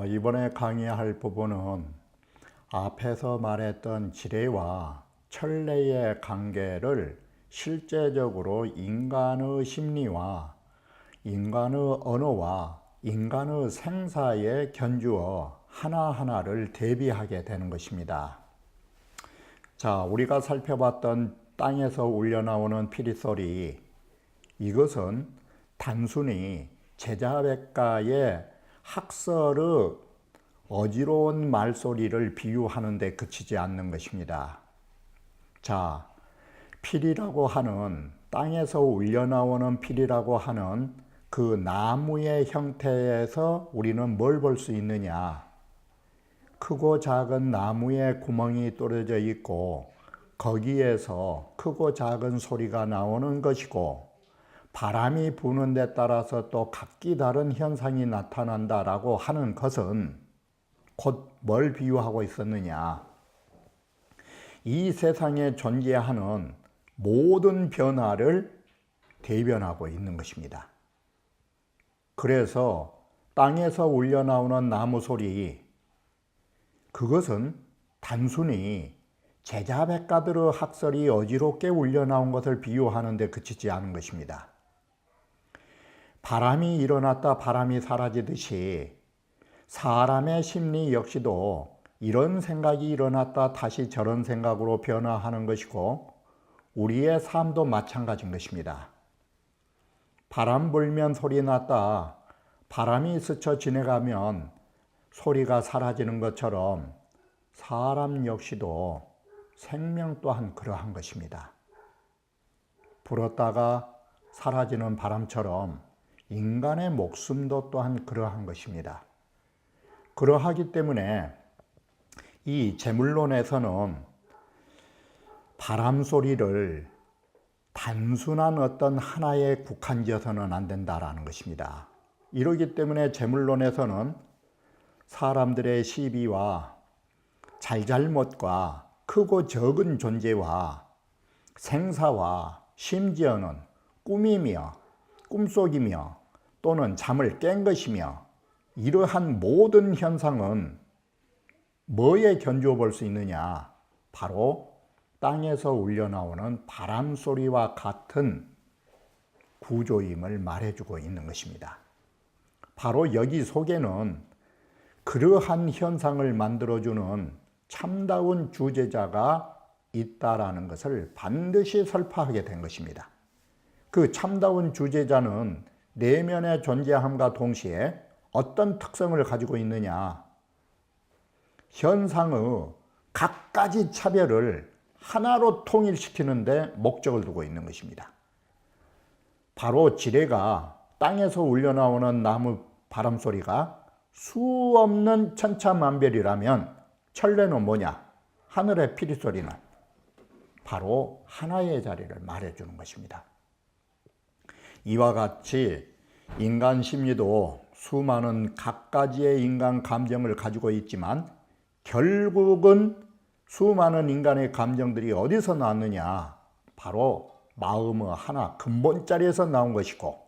이번에 강의할 부분은 앞에서 말했던 지뢰와 천래의 관계를 실제적으로 인간의 심리와 인간의 언어와 인간의 생사에 견주어 하나하나를 대비하게 되는 것입니다. 자, 우리가 살펴봤던 땅에서 울려나오는 피리소리, 이것은 단순히 제자백가의 학설의 어지러운 말소리를 비유하는 데 그치지 않는 것입니다. 자, 피리라고 하는, 땅에서 울려나오는 피리라고 하는 그 나무의 형태에서 우리는 뭘 볼 수 있느냐? 크고 작은 나무에 구멍이 뚫어져 있고 거기에서 크고 작은 소리가 나오는 것이고, 바람이 부는 데 따라서 또 각기 다른 현상이 나타난다라고 하는 것은 곧 뭘 비유하고 있었느냐? 이 세상에 존재하는 모든 변화를 대변하고 있는 것입니다. 그래서 땅에서 울려나오는 나무 소리, 그것은 단순히 제자백가들의 학설이 어지럽게 울려나온 것을 비유하는 데 그치지 않은 것입니다. 바람이 일어났다 바람이 사라지듯이 사람의 심리 역시도 이런 생각이 일어났다 다시 저런 생각으로 변화하는 것이고, 우리의 삶도 마찬가지인 것입니다. 바람 불면 소리 났다 바람이 스쳐 지나가면 소리가 사라지는 것처럼 사람 역시도 생명 또한 그러한 것입니다. 불었다가 사라지는 바람처럼 인간의 목숨도 또한 그러한 것입니다. 그러하기 때문에 이 재물론에서는 바람 소리를 단순한 어떤 하나에 국한지어서는 안 된다라는 것입니다. 이러기 때문에 재물론에서는 사람들의 시비와 잘잘못과 크고 적은 존재와 생사와 심지어는 꿈이며 꿈속이며 또는 잠을 깬 것이며, 이러한 모든 현상은 뭐에 견주어 볼 수 있느냐? 바로 땅에서 울려나오는 바람 소리와 같은 구조임을 말해주고 있는 것입니다. 바로 여기 속에는 그러한 현상을 만들어주는 참다운 주제자가 있다라는 것을 반드시 설파하게 된 것입니다. 그 참다운 주제자는 내면에 존재함과 동시에 어떤 특성을 가지고 있느냐? 현상의 각가지 차별을 하나로 통일시키는 데 목적을 두고 있는 것입니다. 바로 지뢰가 땅에서 울려나오는 나무 바람소리가 수없는 천차만별이라면 천래는 뭐냐? 하늘의 피리소리는 바로 하나의 자리를 말해주는 것입니다. 이와 같이 인간 심리도 수많은 각가지의 인간 감정을 가지고 있지만, 결국은 수많은 인간의 감정들이 어디서 나왔느냐? 바로 마음의 하나 근본 자리에서 나온 것이고,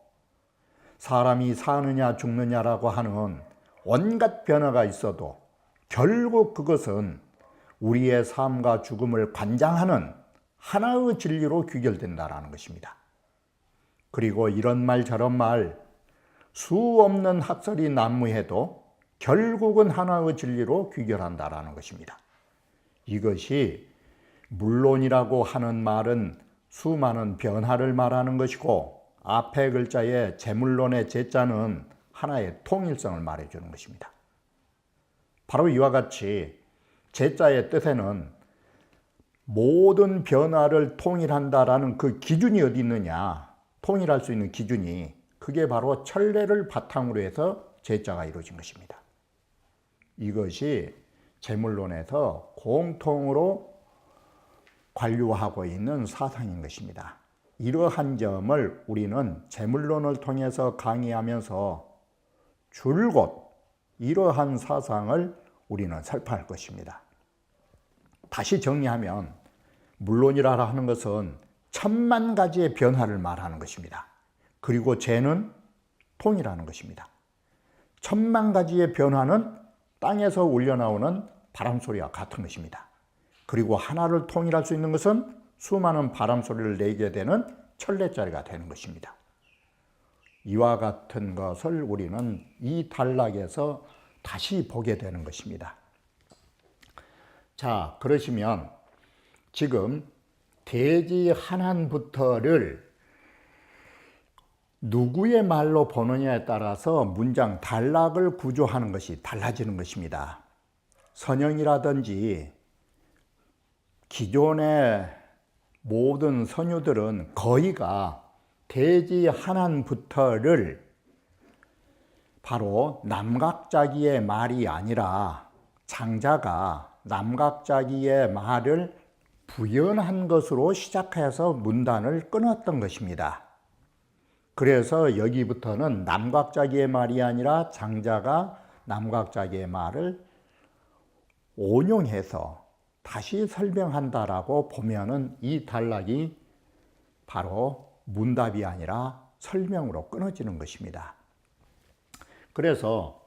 사람이 사느냐 죽느냐라고 하는 온갖 변화가 있어도 결국 그것은 우리의 삶과 죽음을 관장하는 하나의 진리로 귀결된다라는 것입니다. 그리고 이런 말 저런 말 수없는 학설이 난무해도 결국은 하나의 진리로 귀결한다라는 것입니다. 이것이 물론이라고 하는 말은 수많은 변화를 말하는 것이고, 앞에 글자의 재물론의 재자는 하나의 통일성을 말해주는 것입니다. 바로 이와 같이 재자의 뜻에는 모든 변화를 통일한다라는 그 기준이 어디 있느냐? 통일할 수 있는 기준이, 그게 바로 천래를 바탕으로 해서 재자가 이루어진 것입니다. 이것이 재물론에서 공통으로 관료하고 있는 사상인 것입니다. 이러한 점을 우리는 재물론을 통해서 강의하면서 줄곧 이러한 사상을 우리는 설파할 것입니다. 다시 정리하면 물론이라 하는 것은 천만 가지의 변화를 말하는 것입니다. 그리고 재는 통이라는 것입니다. 천만 가지의 변화는 땅에서 울려나오는 바람소리와 같은 것입니다. 그리고 하나를 통일할 수 있는 것은 수많은 바람소리를 내게 되는 천레짜리가 되는 것입니다. 이와 같은 것을 우리는 이 단락에서 다시 보게 되는 것입니다. 자, 그러시면 지금 대지 하난부터를 누구의 말로 보느냐에 따라서 문장 단락을 구조하는 것이 달라지는 것입니다. 선영이라든지 기존의 모든 선유들은 거의가 대지 하난부터를 바로 남각자기의 말이 아니라 장자가 남각자기의 말을 부연한 것으로 시작해서 문단을 끊었던 것입니다. 그래서 여기부터는 남각자기의 말이 아니라 장자가 남각자기의 말을 온용해서 다시 설명한다라고 보면은 이 단락이 바로 문답이 아니라 설명으로 끊어지는 것입니다. 그래서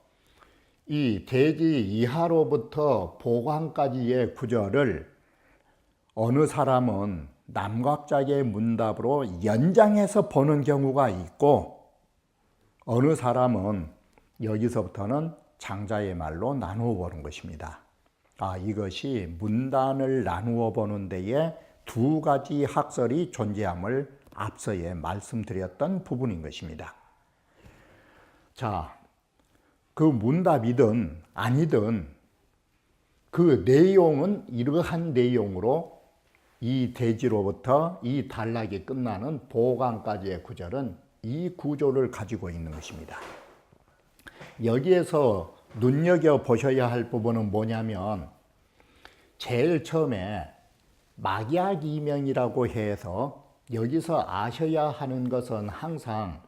이 대지 이하로부터 보관까지의 구절을 어느 사람은 남각자기의 문답으로 연장해서 보는 경우가 있고 어느 사람은 여기서부터는 장자의 말로 나누어 보는 것입니다. 이것이 문단을 나누어 보는 데에 두 가지 학설이 존재함을 앞서에 말씀드렸던 부분인 것입니다. 자, 그 문답이든 아니든 그 내용은 이러한 내용으로 이 대지로부터 이 단락이 끝나는 보강까지의 구절은 이 구조를 가지고 있는 것입니다. 여기에서 눈여겨보셔야 할 부분은 뭐냐면 제일 처음에 막약이명이라고 해서 여기서 아셔야 하는 것은 항상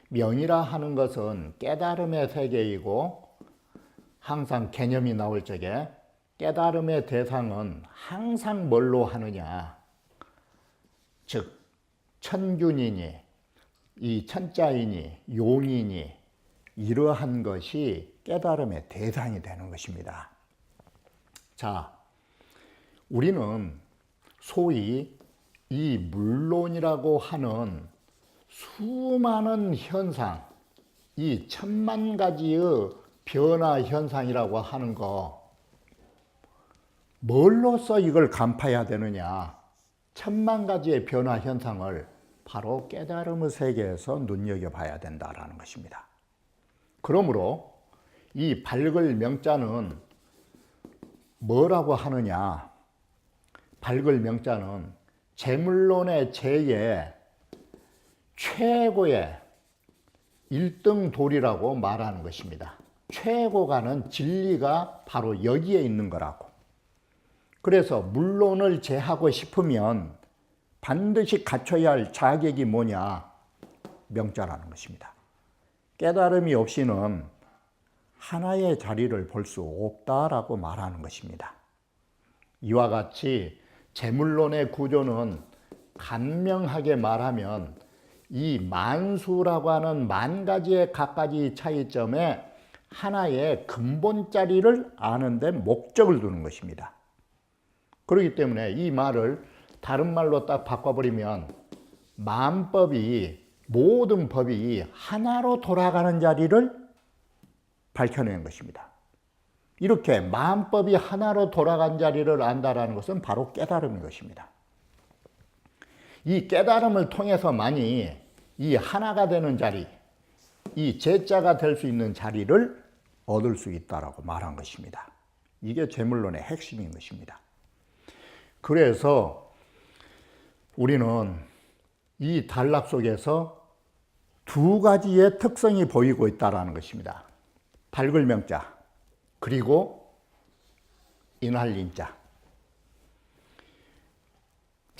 명이라 하는 것은 깨달음의 세계이고 항상 개념이 나올 적에 깨달음의 대상은 항상 뭘로 하느냐, 즉 천균이니 이 천자이니 용이니 이러한 것이 깨달음의 대상이 되는 것입니다. 자, 우리는 소위 이 물론이라고 하는 수많은 현상, 이 천만 가지의 변화 현상이라고 하는 거 뭘로써 이걸 간파해야 되느냐? 천만 가지의 변화 현상을 바로 깨달음의 세계에서 눈여겨봐야 된다라는 것입니다. 그러므로 이 밝을 명자는 뭐라고 하느냐? 밝을 명자는 재물론의 제의 최고의 1등 도리라고 말하는 것입니다. 최고가는 진리가 바로 여기에 있는 거라고. 그래서 물론을 제하고 싶으면 반드시 갖춰야 할 자격이 뭐냐? 명자라는 것입니다. 깨달음이 없이는 하나의 자리를 볼 수 없다라고 말하는 것입니다. 이와 같이 재물론의 구조는 간명하게 말하면 이 만수라고 하는 만 가지의 각가지 차이점에 하나의 근본 자리를 아는 데 목적을 두는 것입니다. 그렇기 때문에 이 말을 다른 말로 딱 바꿔버리면 만법이 모든 법이 하나로 돌아가는 자리를 밝혀내는 것입니다. 이렇게 만법이 하나로 돌아간 자리를 안다라는 것은 바로 깨달음인 것입니다. 이 깨달음을 통해서만이 이 하나가 되는 자리, 이 제자가 될 수 있는 자리를 얻을 수 있다라고 말한 것입니다. 이게 재물론의 핵심인 것입니다. 그래서 우리는 이 단락 속에서 두 가지의 특성이 보이고 있다는 것입니다. 밝을 명자 그리고 인할 인자.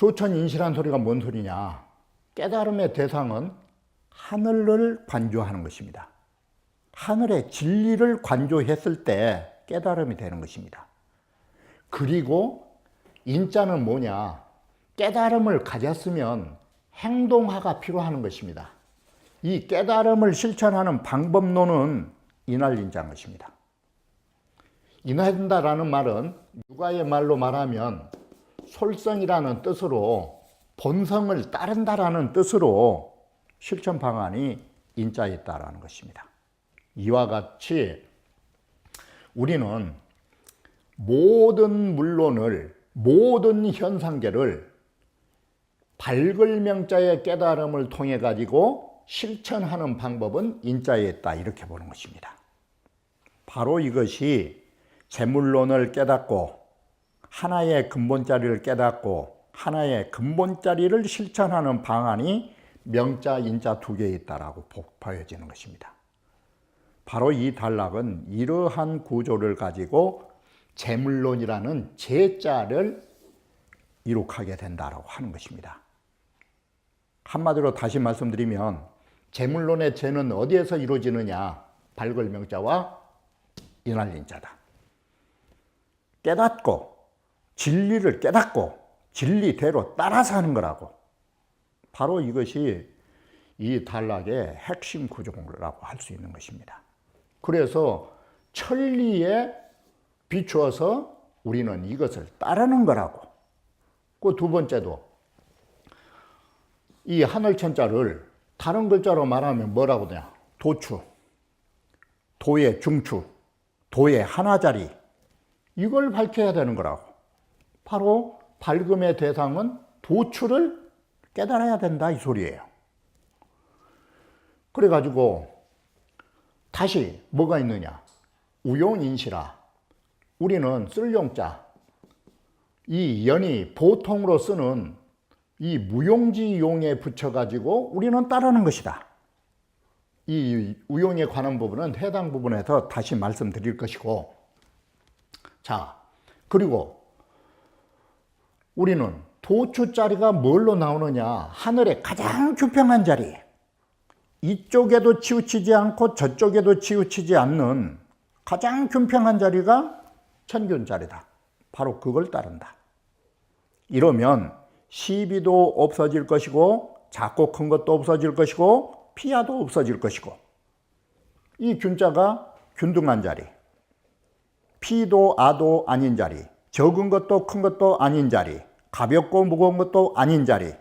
조천인시란 소리가 뭔 소리냐? 깨달음의 대상은 하늘을 관조하는 것입니다. 하늘의 진리를 관조했을 때 깨달음이 되는 것입니다. 그리고 인자는 뭐냐? 깨달음을 가졌으면 행동화가 필요한 것입니다. 이 깨달음을 실천하는 방법론은 이날인자인 것입니다. 인하인다라는 말은 육아의 말로 말하면 솔성이라는 뜻으로 본성을 따른다라는 뜻으로 실천 방안이 인자에 있다라는 것입니다. 이와 같이 우리는 모든 물론을, 모든 현상계를 밝을 명자의 깨달음을 통해 가지고 실천하는 방법은 인자에 있다, 이렇게 보는 것입니다. 바로 이것이 재물론을 깨닫고 하나의 근본자리를 깨닫고 하나의 근본자리를 실천하는 방안이 명자, 인자 두 개에 있다라고 보여지는 것입니다. 바로 이 단락은 이러한 구조를 가지고 재물론이라는 재자를 이룩하게 된다라고 하는 것입니다. 한마디로 다시 말씀드리면 재물론의 재는 어디에서 이루어지느냐? 밝을 명자와 인할 인자다. 깨닫고 진리를 깨닫고 진리대로 따라서 하는 거라고. 바로 이것이 이 단락의 핵심 구조라고 할 수 있는 것입니다. 그래서 천리에 비추어서 우리는 이것을 따르는 거라고. 그 두 번째도 이 하늘천자를 다른 글자로 말하면 뭐라고 되냐? 도추, 도의 중추, 도의 하나자리, 이걸 밝혀야 되는 거라고. 바로 밝음의 대상은 도추를 깨달아야 된다, 이 소리예요. 그래가지고 다시 뭐가 있느냐? 우용인시라. 우리는 쓸 용자, 이 연이 보통으로 쓰는 이 무용지 용에 붙여가지고 우리는 따르는 것이다. 이 우용에 관한 부분은 해당 부분에서 다시 말씀드릴 것이고, 자, 그리고 우리는 도추자리가 뭘로 나오느냐? 하늘의 가장 규평한 자리, 이쪽에도 치우치지 않고 저쪽에도 치우치지 않는 가장 규평한 자리가 천균자리다. 바로 그걸 따른다. 이러면 시비도 없어질 것이고 작고 큰 것도 없어질 것이고 피하도 없어질 것이고, 이 균자가 균등한 자리, 피도 아도 아닌 자리, 적은 것도 큰 것도 아닌 자리, 가볍고 무거운 것도 아닌 자리,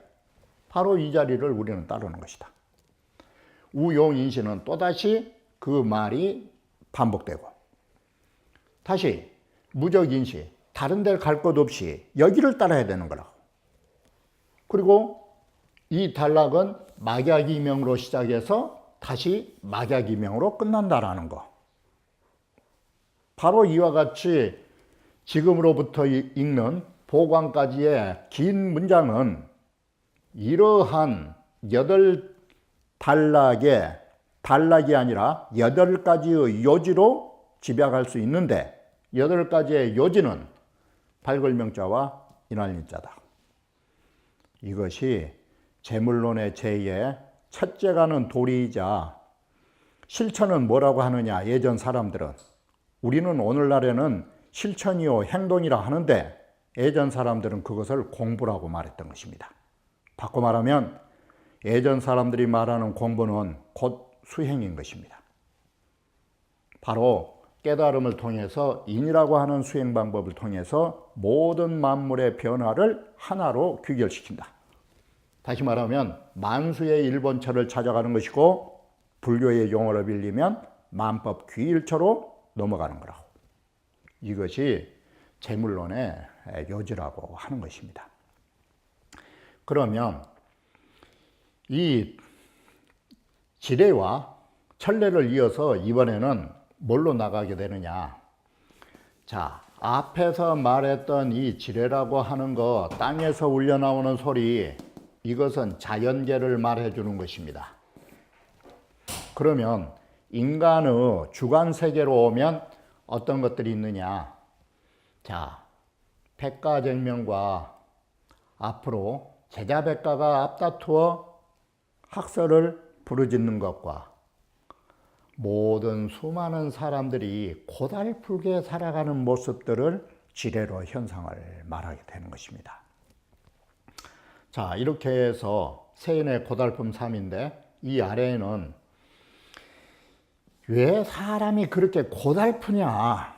바로 이 자리를 우리는 따르는 것이다. 우용인시는 또다시 그 말이 반복되고, 다시 무적인시, 다른 데를 갈 것 없이 여기를 따라야 되는 거라고. 그리고 이 단락은 막약이명으로 시작해서 다시 막약이명으로 끝난다라는 거. 바로 이와 같이 지금으로부터 읽는 보광까지의 긴 문장은 이러한 8단락의 단락이 아니라 8가지의 요지로 집약할 수 있는데, 8가지의 요지는 밝을 명자와 인할 인자다. 이것이 재물론의 제의 첫째가는 도리이자, 실천은 뭐라고 하느냐? 예전 사람들은, 우리는 오늘날에는 실천이요 행동이라 하는데 예전 사람들은 그것을 공부라고 말했던 것입니다. 바꿔 말하면 예전 사람들이 말하는 공부는 곧 수행인 것입니다. 바로 깨달음을 통해서 인이라고 하는 수행 방법을 통해서 모든 만물의 변화를 하나로 귀결시킨다. 다시 말하면 만수의 일본처를 찾아가는 것이고, 불교의 용어로 빌리면 만법 귀일처로 넘어가는 거라고. 이것이 재물론의 요지라고 하는 것입니다. 그러면 이 지례와 천례를 이어서 이번에는 뭘로 나가게 되느냐? 자, 앞에서 말했던 이 지례라고 하는 거, 땅에서 울려나오는 소리, 이것은 자연계를 말해주는 것입니다. 그러면 인간의 주관세계로 오면 어떤 것들이 있느냐? 자, 백가쟁명과 앞으로 제자백가가 앞다투어 학설을 부르짖는 것과 모든 수많은 사람들이 고달프게 살아가는 모습들을 지뢰로 현상을 말하게 되는 것입니다. 자, 이렇게 해서 세인의 고달픔 3인데 이 아래에는 왜 사람이 그렇게 고달프냐,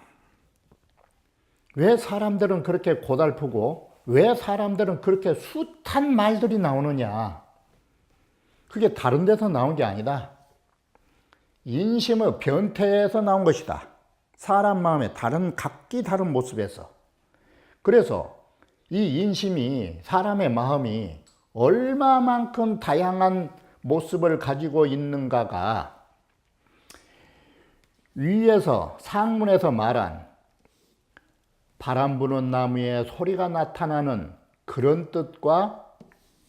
왜 사람들은 그렇게 고달프고 왜 사람들은 그렇게 숱한 말들이 나오느냐, 그게 다른 데서 나온 게 아니다. 인심의 변태에서 나온 것이다. 사람 마음의 각기 다른 모습에서. 그래서 이 인심이, 사람의 마음이 얼마만큼 다양한 모습을 가지고 있는가가 위에서 상문에서 말한 바람 부는 나무에 소리가 나타나는 그런 뜻과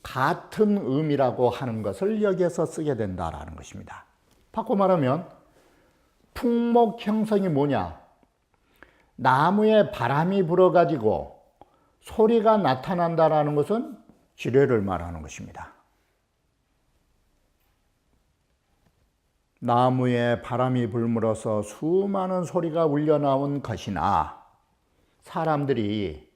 같은 의미라고 하는 것을 여기에서 쓰게 된다라는 것입니다. 바꿔 말하면 풍목 형성이 뭐냐? 나무에 바람이 불어가지고 소리가 나타난다라는 것은 지뢰를 말하는 것입니다. 나무에 바람이 불므로써 수많은 소리가 울려나온 것이나 사람들이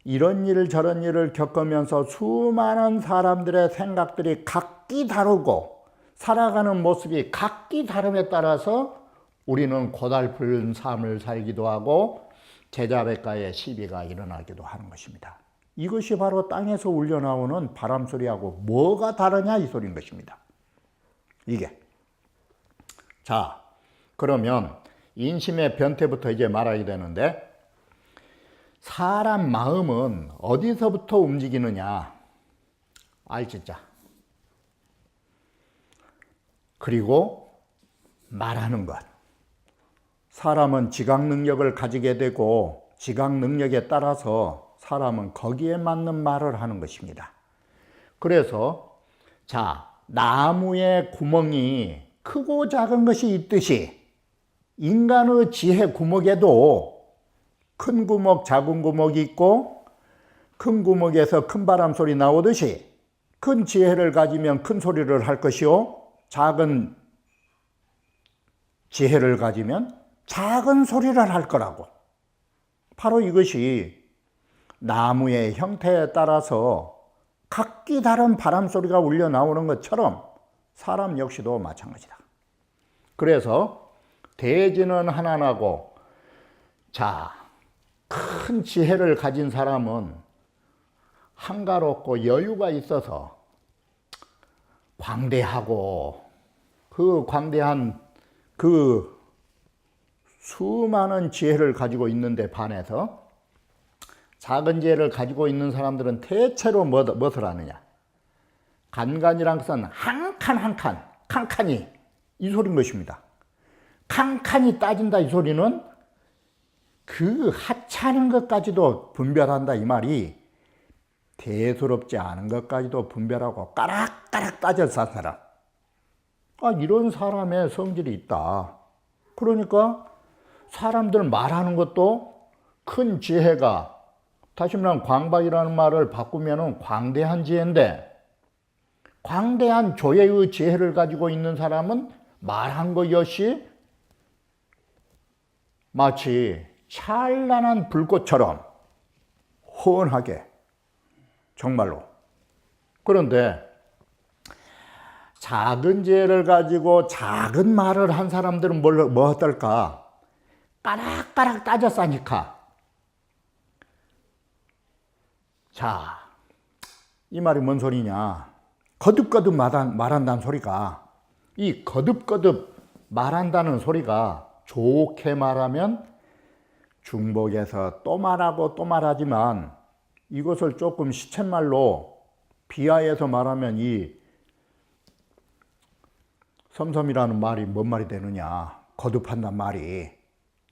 이런 일 저런 일을 겪으면서 수많은 사람들의 생각들이 각기 다르고 살아가는 모습이 각기 다름에 따라서 우리는 고달픈 삶을 살기도 하고 제자백가의 시비가 일어나기도 하는 것입니다. 이것이 바로 땅에서 울려나오는 바람 소리하고 뭐가 다르냐 이 소리인 것입니다. 이게. 자, 그러면 인심의 변태부터 이제 말하게 되는데 사람 마음은 어디서부터 움직이느냐? 알지자. 그리고 말하는 것. 사람은 지각 능력을 가지게 되고 지각 능력에 따라서 사람은 거기에 맞는 말을 하는 것입니다. 그래서 자, 나무의 구멍이 크고 작은 것이 있듯이 인간의 지혜 구멍에도 큰 구멍, 작은 구멍이 있고 큰 구멍에서 큰 바람 소리 나오듯이 큰 지혜를 가지면 큰 소리를 할 것이요 작은 지혜를 가지면 작은 소리를 할 거라고. 바로 이것이 나무의 형태에 따라서 각기 다른 바람 소리가 울려 나오는 것처럼 사람 역시도 마찬가지다. 그래서 대지는 하나나고, 자, 큰 지혜를 가진 사람은 한가롭고 여유가 있어서 광대하고 그 광대한 그 수많은 지혜를 가지고 있는데 반해서 작은 지혜를 가지고 있는 사람들은 대체로 무엇을 하느냐? 간간이란 것은 한 칸 한 칸, 칸칸이 이 소리인 것입니다. 칸칸이 따진다 이 소리는 그 하찮은 것까지도 분별한다 이 말이 대수롭지 않은 것까지도 분별하고 까락까락 따져서 산 사람. 아, 이런 사람의 성질이 있다. 그러니까 사람들 말하는 것도 큰 지혜가, 다시 말하면 광박이라는 말을 바꾸면 광대한 지혜인데, 광대한 조예의 지혜를 가지고 있는 사람은 말한 것 역시 마치 찬란한 불꽃처럼 훤하게, 정말로. 그런데 작은 지혜를 가지고 작은 말을 한 사람들은 뭐 어떨까? 까락까락 따져 싸니까. 자, 이 말이 뭔 소리냐? 거듭거듭 말한다는 소리가, 이 거듭거듭 말한다는 소리가 좋게 말하면 중복해서 또 말하고 또 말하지만, 이것을 조금 시쳇말로 비하해서 말하면 이 섬섬이라는 말이 뭔 말이 되느냐? 거듭한다는 말이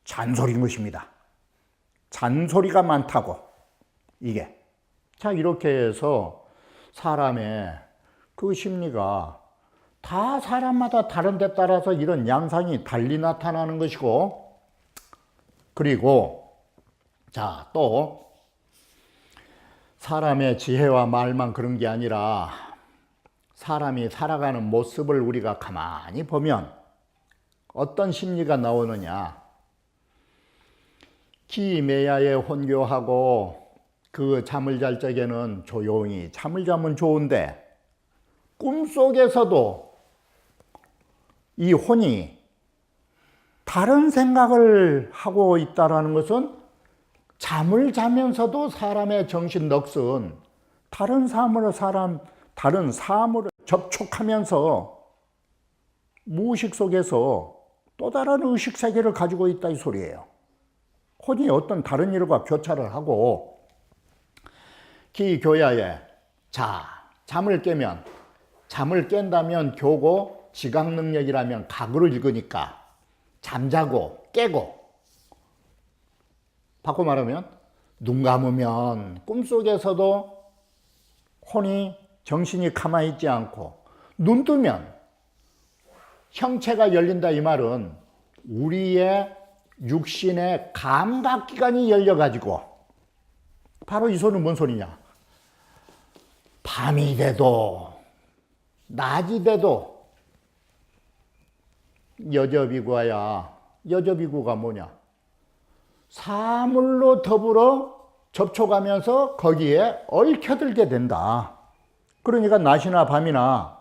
잔소리인 것입니다. 잔소리가 많다고, 이게. 자, 이렇게 해서 사람의 그 심리가 다 사람마다 다른 데 따라서 이런 양상이 달리 나타나는 것이고, 그리고 자, 또 사람의 지혜와 말만 그런 게 아니라 사람이 살아가는 모습을 우리가 가만히 보면 어떤 심리가 나오느냐. 기매야에 혼교하고 그 잠을 잘 적에는 조용히 잠을 자면 좋은데 꿈속에서도 이 혼이 다른 생각을 하고 있다는 것은 잠을 자면서도 사람의 정신 넋은 다른 사물을 접촉하면서 무의식 속에서 또 다른 의식 세계를 가지고 있다 이 소리예요. 혼이 어떤 다른 일과 교차를 하고 기교야에 잠을 깬다면 교고 지각 능력이라면 각으로 읽으니까 잠자고 깨고, 바꿔 말하면 눈 감으면 꿈속에서도 혼이 정신이 가만히 있지 않고 눈 뜨면 형체가 열린다 이 말은 우리의 육신의 감각기관이 열려가지고, 바로 이 소리는 뭔 소리냐. 밤이 돼도 낮이 돼도 여접이구가 뭐냐. 사물로 더불어 접촉하면서 거기에 얽혀들게 된다. 그러니까 낮이나 밤이나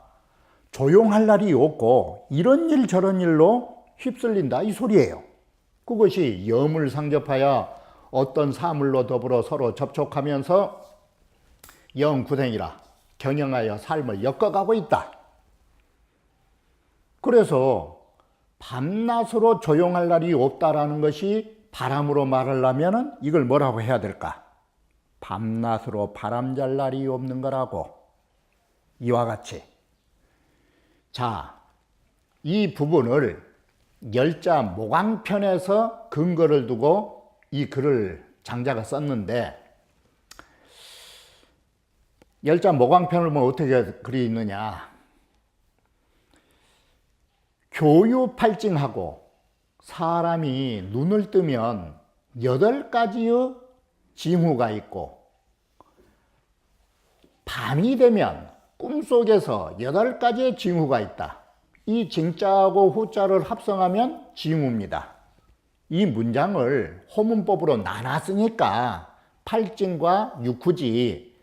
조용할 날이 없고 이런 일 저런 일로 휩쓸린다 이 소리예요. 그것이 염을 상접하여 어떤 사물로 더불어 서로 접촉하면서 영구생이라 경영하여 삶을 엮어가고 있다. 그래서 밤낮으로 조용할 날이 없다라는 것이 바람으로 말하려면 이걸 뭐라고 해야 될까? 밤낮으로 바람 잘 날이 없는 거라고. 이와 같이. 자, 이 부분을 열자 모광편에서 근거를 두고 이 글을 장자가 썼는데, 열자 모광편을 뭐 어떻게 글이 있느냐. 교유팔증하고 사람이 눈을 뜨면 8가지의 징후가 있고, 밤이 되면 꿈속에서 8가지의 징후가 있다. 이 징자하고 후자를 합성하면 징후입니다. 이 문장을 호문법으로 나눴으니까 팔증과 육후지,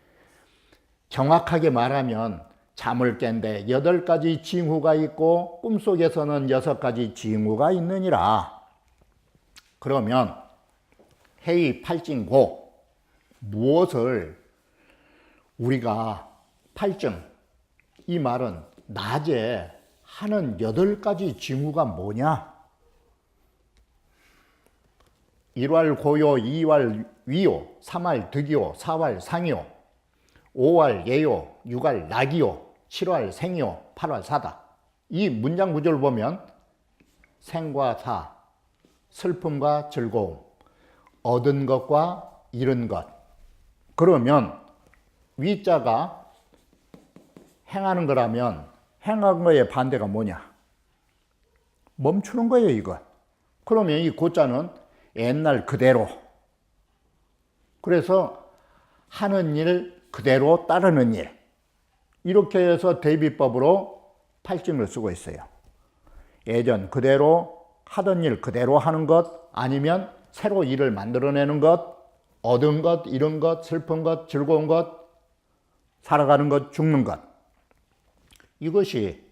정확하게 말하면 잠을 깬데 8가지 징후가 있고 꿈속에서는 6가지 징후가 있느니라. 그러면 해의 팔증고, 무엇을 우리가 팔증, 이 말은 낮에 하는 8가지 징후가 뭐냐? 1왈 고요, 2왈 위요, 3왈 득이요, 4왈 상이요, 5왈 예요, 6왈 낙이요, 7왈 생이요, 8왈 사다. 이 문장 구조를 보면 생과 사, 슬픔과 즐거움, 얻은 것과 잃은 것. 그러면 위자가 행하는 거라면 행한 거의 반대가 뭐냐? 멈추는 거예요, 이거. 그러면 이 고자는 옛날 그대로. 그래서 하는 일 그대로 따르는 일. 이렇게 해서 대비법으로 팔증을 쓰고 있어요. 예전 그대로 하던 일 그대로 하는 것, 아니면 새로 일을 만들어내는 것, 얻은 것, 잃은 것, 슬픈 것, 즐거운 것, 살아가는 것, 죽는 것. 이것이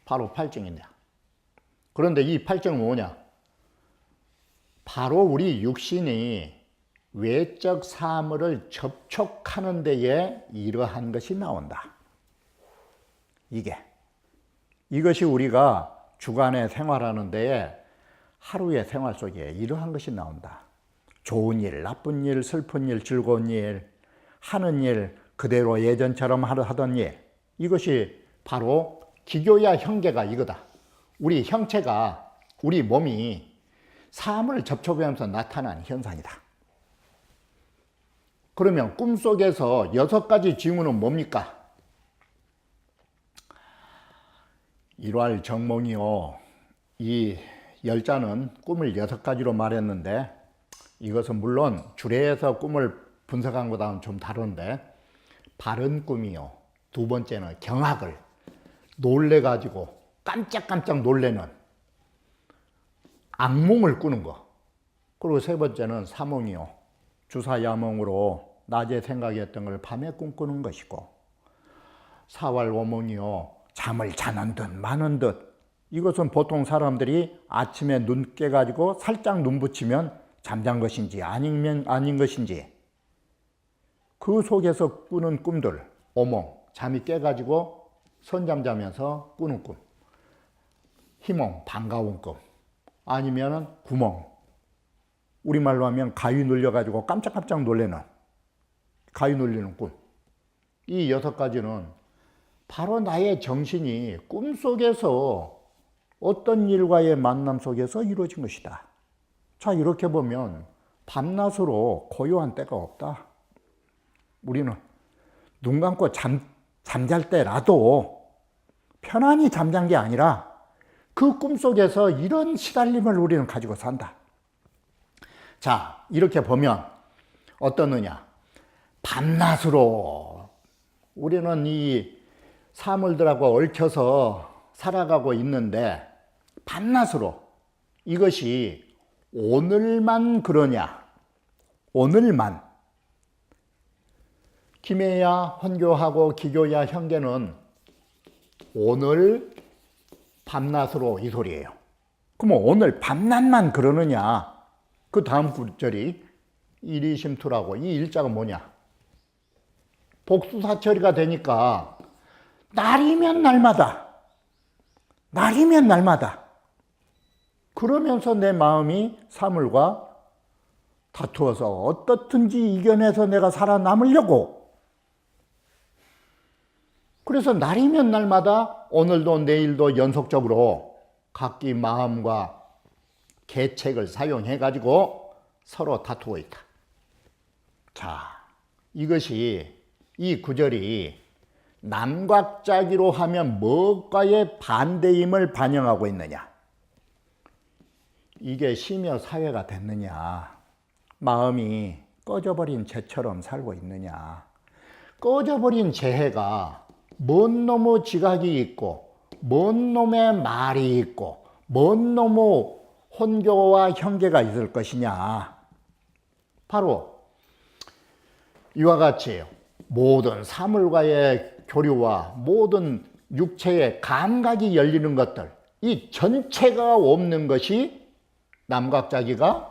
바로 팔증이냐. 그런데 이 팔증은 뭐냐? 바로 우리 육신이 외적 사물을 접촉하는 데에 이러한 것이 나온다. 이것이 우리가 주간에 생활하는 데에 하루의 생활 속에 이러한 것이 나온다. 좋은 일, 나쁜 일, 슬픈 일, 즐거운 일, 하는 일 그대로 예전처럼 하던 일. 이것이 바로 기교야 형계가 이거다. 우리 형체가, 우리 몸이 사물을 접촉하면서 나타나는 현상이다. 그러면 꿈속에서 6가지 징후는 뭡니까? 일활 정몽이요. 이 열자는 꿈을 6가지로 말했는데, 이것은 물론 주례에서 꿈을 분석한 것과는 좀 다른데, 바른 꿈이요. 두 번째는 경악을 놀래가지고 깜짝깜짝 놀래는 악몽을 꾸는 거. 그리고 세 번째는 사몽이요. 주사야몽으로 낮에 생각했던 걸 밤에 꿈꾸는 것이고, 사활오몽이요. 잠을 자는 듯 마는 듯. 이것은 보통 사람들이 아침에 눈 깨가지고 살짝 눈 붙이면 잠잔 것인지 아니면 아닌 것인지, 그 속에서 꾸는 꿈들, 오몽, 잠이 깨가지고 선잠 자면서 꾸는 꿈, 희몽, 반가운 꿈, 아니면 구몽, 우리말로 하면 가위 눌려가지고 깜짝깜짝 놀래는, 가위 눌리는 꿈. 이 6가지는 바로 나의 정신이 꿈속에서 어떤 일과의 만남 속에서 이루어진 것이다. 자, 이렇게 보면 밤낮으로 고요한 때가 없다. 우리는 눈 감고 잠잘 때라도 편안히 잠잔 게 아니라 그 꿈속에서 이런 시달림을 우리는 가지고 산다. 자, 이렇게 보면 어떠느냐. 밤낮으로 우리는 이 사물들하고 얽혀서 살아가고 있는데, 밤낮으로 이것이 오늘만 그러냐? 오늘만. 김해야 헌교하고 기교야 현계는 오늘 밤낮으로 이 소리예요. 그럼 오늘 밤낮만 그러느냐? 그 다음 구절이 일이심투라고, 이 일자가 뭐냐? 복수사처리가 되니까 날이면 날마다, 날이면 날마다. 그러면서 내 마음이 사물과 다투어서 어떻든지 이겨내서 내가 살아남으려고. 그래서 날이면 날마다 오늘도 내일도 연속적으로 각기 마음과 계책을 사용해 가지고 서로 다투고 있다. 자, 이것이, 이 구절이 남각자기로 하면 무엇과의 반대임을 반영하고 있느냐? 이게 심여 사회가 됐느냐? 마음이 꺼져버린 재처럼 살고 있느냐? 꺼져버린 재해가 뭔 놈의 지각이 있고, 뭔 놈의 말이 있고, 뭔 놈의 혼교와 형계가 있을 것이냐? 바로 이와 같이 모든 사물과의 교류와 모든 육체의 감각이 열리는 것들, 이 전체가 없는 것이 남각자기의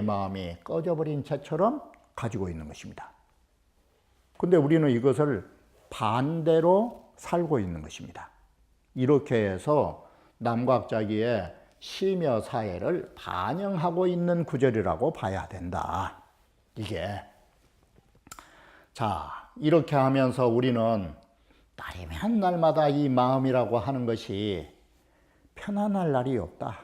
마음이 꺼져버린 채처럼 가지고 있는 것입니다. 근데 우리는 이것을 반대로 살고 있는 것입니다. 이렇게 해서 남각자기의 심여 사회를 반영하고 있는 구절이라고 봐야 된다. 이게. 자, 이렇게 하면서 우리는 날이면 날마다 이 마음이라고 하는 것이 편안할 날이 없다.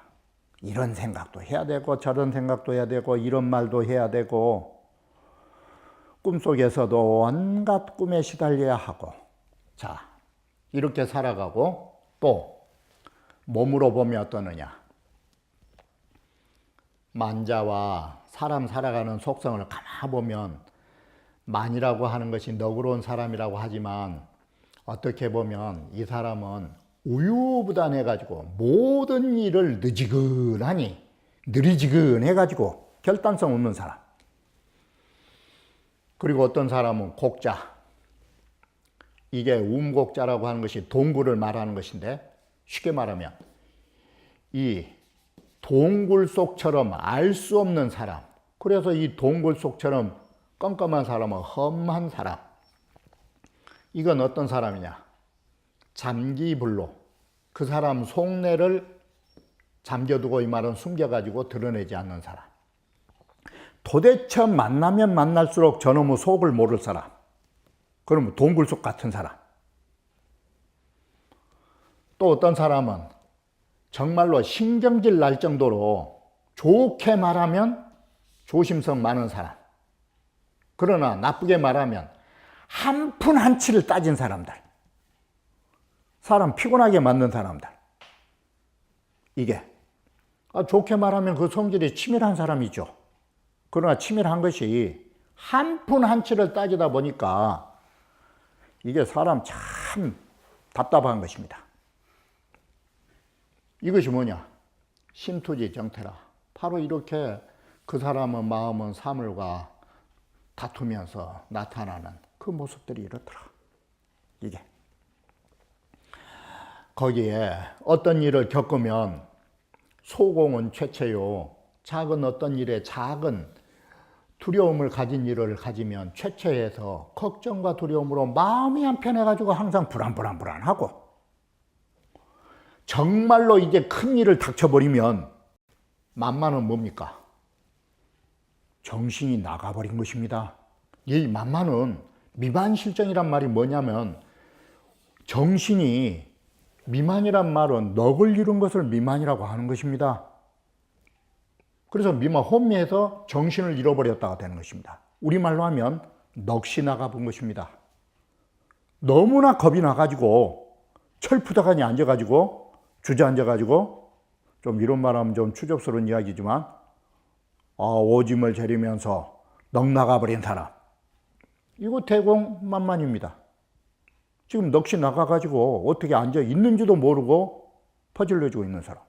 이런 생각도 해야 되고 저런 생각도 해야 되고 이런 말도 해야 되고, 꿈속에서도 온갖 꿈에 시달려야 하고. 자, 이렇게 살아가고, 또 몸으로 보면 어떠느냐. 만자와 사람 살아가는 속성을 가만 보면 만이라고 하는 것이 너그러운 사람이라고 하지만, 어떻게 보면 이 사람은 우유부단해가지고 모든 일을 느리지근해가지고 결단성 없는 사람. 그리고 어떤 사람은 곡자, 이게 음곡자라고 하는 것이 동굴을 말하는 것인데, 쉽게 말하면 이 동굴 속처럼 알 수 없는 사람, 그래서 이 동굴 속처럼 껌껌한 사람은 험한 사람. 이건 어떤 사람이냐? 잠기불로, 그 사람 속내를 잠겨두고, 이 말은 숨겨가지고 드러내지 않는 사람. 도대체 만나면 만날수록 저놈의 속을 모를 사람. 그러면 동굴 속 같은 사람. 또 어떤 사람은 정말로 신경질 날 정도로 좋게 말하면 조심성 많은 사람. 그러나 나쁘게 말하면 한 푼 한 치를 따진 사람들. 사람 피곤하게 만든 사람들. 이게 좋게 말하면 그 성질이 치밀한 사람이죠. 그러나 치밀한 것이 한 푼 한 치를 따지다 보니까 이게 사람 참 답답한 것입니다. 이것이 뭐냐? 심투지 정태라. 바로 이렇게 그 사람의 마음은 사물과 다투면서 나타나는 그 모습들이 이렇더라. 이게. 거기에 어떤 일을 겪으면 소공은 최체요. 작은 어떤 일에 작은 두려움을 가진 일을 가지면 최체해서 걱정과 두려움으로 마음이 한편해가지고 항상 불안하고 정말로 이제 큰 일을 닥쳐버리면 만만은 뭡니까? 정신이 나가버린 것입니다. 이 만만은 미만실정이란 말이 뭐냐면 정신이 미만이란 말은 넋을 잃은 것을 미만이라고 하는 것입니다. 그래서 미만 혼미해서 정신을 잃어버렸다가 되는 것입니다. 우리말로 하면 넋이 나가본 것입니다. 너무나 겁이 나가지고 철푸덕하니 앉아가지고 주저앉아가지고 좀 이런 말하면 좀 추접스러운 이야기지만 오줌을 재리면서 넋 나가버린 사람, 이거 대공만만입니다. 지금 넋이 나가가지고 어떻게 앉아 있는지도 모르고 퍼질러지고 있는 사람.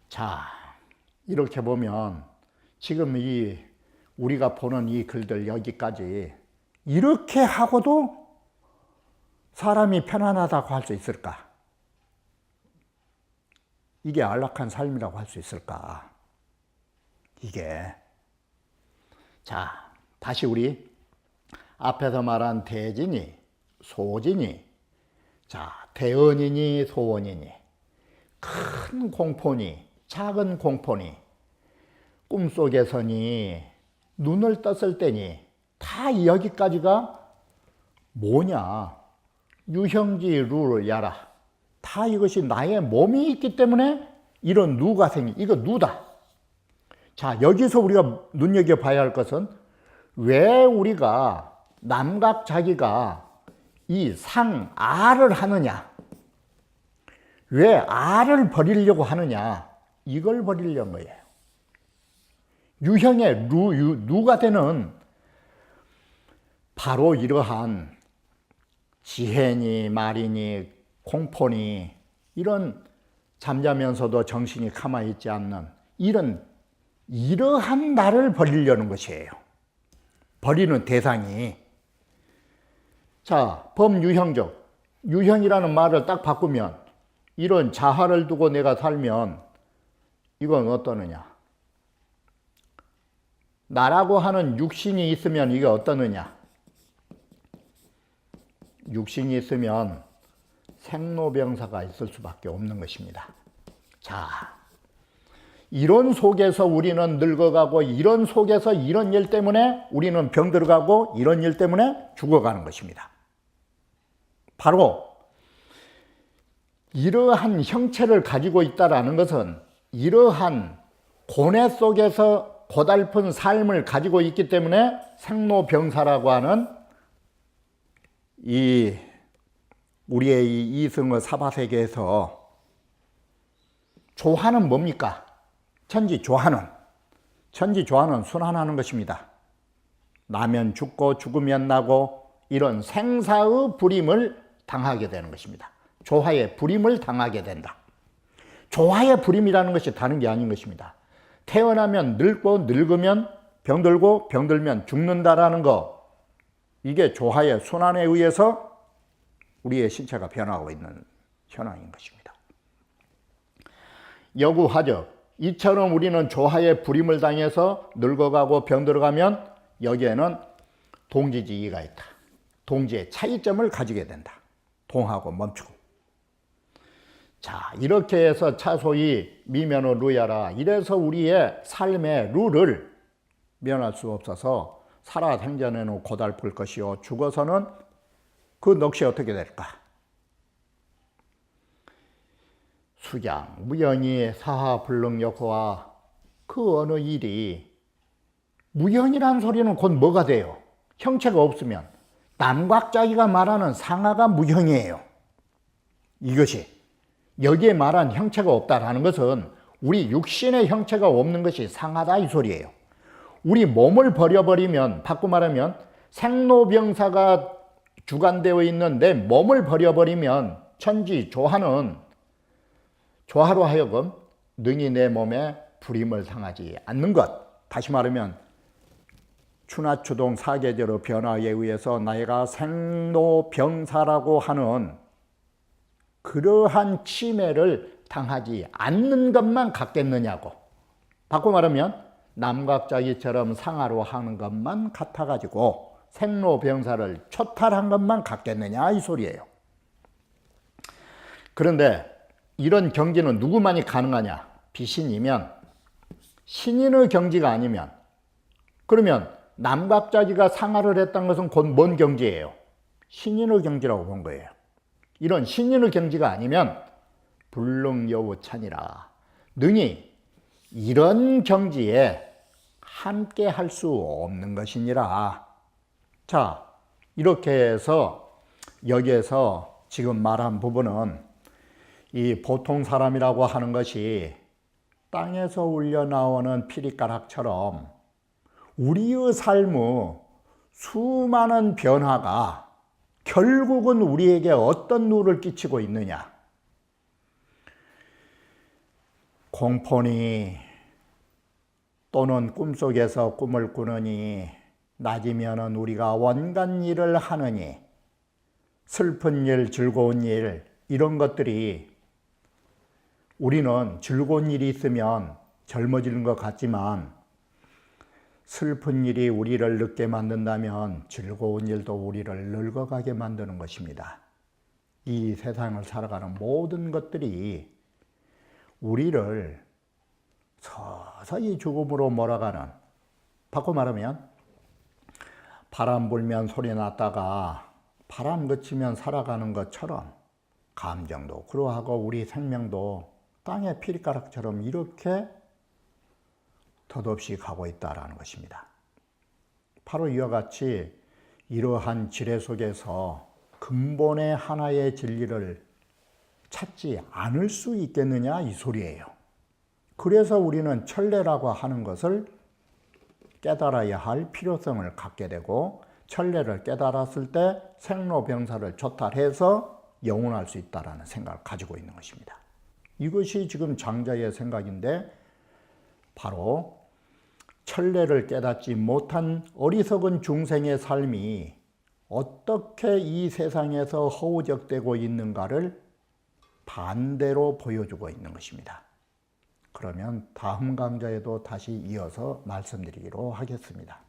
자, 이렇게 보면 지금 이 우리가 보는 이 글들 여기까지 이렇게 하고도 사람이 편안하다고 할 수 있을까? 이게 안락한 삶이라고 할 수 있을까? 이게. 자, 다시 우리 앞에서 말한 대진이, 소진이, 자, 대언이니 소원이니, 큰 공포니, 작은 공포니, 꿈속에서니, 눈을 떴을 때니, 다 여기까지가 뭐냐? 유형지 루를 야라. 다 이것이 나의 몸이 있기 때문에 이런 누가 이거 누다. 자, 여기서 우리가 눈여겨봐야 할 것은 왜 우리가 남각자기가 이 상아를 하느냐? 왜 아를 버리려고 하느냐? 이걸 버리려는 거예요. 유형의 누가 되는 바로 이러한 지혜니 말이니 공포니 이런 잠자면서도 정신이 가만히 있지 않는 이러한 나를 버리려는 것이에요. 버리는 대상이. 자, 범유형적. 유형이라는 말을 딱 바꾸면 이런 자아를 두고 내가 살면 이건 어떠느냐? 나라고 하는 육신이 있으면 이게 어떠느냐? 육신이 있으면 생로병사가 있을 수밖에 없는 것입니다. 자, 이런 속에서 우리는 늙어가고 이런 속에서 이런 일 때문에 우리는 병들어가고 이런 일 때문에 죽어가는 것입니다. 바로 이러한 형체를 가지고 있다는 것은 이러한 고뇌 속에서 고달픈 삶을 가지고 있기 때문에 생로병사라고 하는 우리의 이 이승의 사바세계에서 조화는 뭡니까? 천지조화는 순환하는 것입니다. 나면 죽고 죽으면 나고 이런 생사의 불임을 당하게 되는 것입니다. 조화의 불임을 당하게 된다. 조화의 불임이라는 것이 다른 게 아닌 것입니다. 태어나면 늙고 늙으면 병들고 병들면 죽는다라는 거, 이게 조화의 순환에 의해서 우리의 신체가 변하고 있는 현황인 것입니다. 여구화적, 이처럼 우리는 조화의 불임을 당해서 늙어가고 병들어가면 여기에는 동지지기가 있다. 동지의 차이점을 가지게 된다. 동하고 멈추고. 자, 이렇게 해서 차소히 미면의 루야라. 이래서 우리의 삶의 루를 면할 수 없어서 살아 생전에는 고달플 것이요 죽어서는 그 넋이 어떻게 될까? 수장, 무연이 사하 불능역화. 그 어느 일이 무연이라는 소리는 곧 뭐가 돼요? 형체가 없으면 남각자기가 말하는 상하가 무형이에요. 이것이 여기에 말한 형체가 없다라는 것은 우리 육신의 형체가 없는 것이 상하다 이 소리예요. 우리 몸을 버려버리면, 바꿔 말하면 생로병사가 주관되어 있는 내 몸을 버려버리면 천지 조화로 하여금 능히 내 몸에 불임을 당하지 않는 것. 다시 말하면 추나추동 사계절의 변화에 의해서 나이가 생로병사라고 하는 그러한 치매를 당하지 않는 것만 같겠느냐고. 바꿔 말하면 남각자기처럼 상하로 하는 것만 같아가지고 생로병사를 초탈한 것만 같겠느냐 이 소리예요. 그런데 이런 경지는 누구만이 가능하냐? 비신이면, 신인의 경지가 아니면, 그러면 남각자기가 상하를 했다는 것은 곧 뭔 경지예요? 신인의 경지라고 본 거예요. 이런 신인의 경지가 아니면 불능여우찬이라 능히 이런 경지에 함께 할 수 없는 것이니라. 자, 이렇게 해서 여기에서 지금 말한 부분은 이 보통 사람이라고 하는 것이 땅에서 울려나오는 피리가락처럼 우리의 삶의 수많은 변화가 결국은 우리에게 어떤 누를 끼치고 있느냐. 공포니 또는 꿈속에서 꿈을 꾸느니 낮이면은 우리가 온갖 일을 하느니 슬픈 일, 즐거운 일 이런 것들이 우리는 즐거운 일이 있으면 젊어지는 것 같지만 슬픈 일이 우리를 늙게 만든다면 즐거운 일도 우리를 늙어가게 만드는 것입니다. 이 세상을 살아가는 모든 것들이 우리를 서서히 죽음으로 몰아가는, 바꿔 말하면 바람 불면 소리 났다가 바람 그치면 살아가는 것처럼 감정도 그러하고 우리 생명도 땅의 피리가락처럼 이렇게 덧없이 가고 있다는 것입니다. 바로 이와 같이 이러한 지뢰 속에서 근본의 하나의 진리를 찾지 않을 수 있겠느냐 이 소리예요. 그래서 우리는 천례라고 하는 것을 깨달아야 할 필요성을 갖게 되고, 천례를 깨달았을 때 생로병사를 초탈해서 영원할 수 있다는 생각을 가지고 있는 것입니다. 이것이 지금 장자의 생각인데, 바로 천례를 깨닫지 못한 어리석은 중생의 삶이 어떻게 이 세상에서 허우적대고 있는가를 반대로 보여주고 있는 것입니다. 그러면 다음 강좌에도 다시 이어서 말씀드리기로 하겠습니다.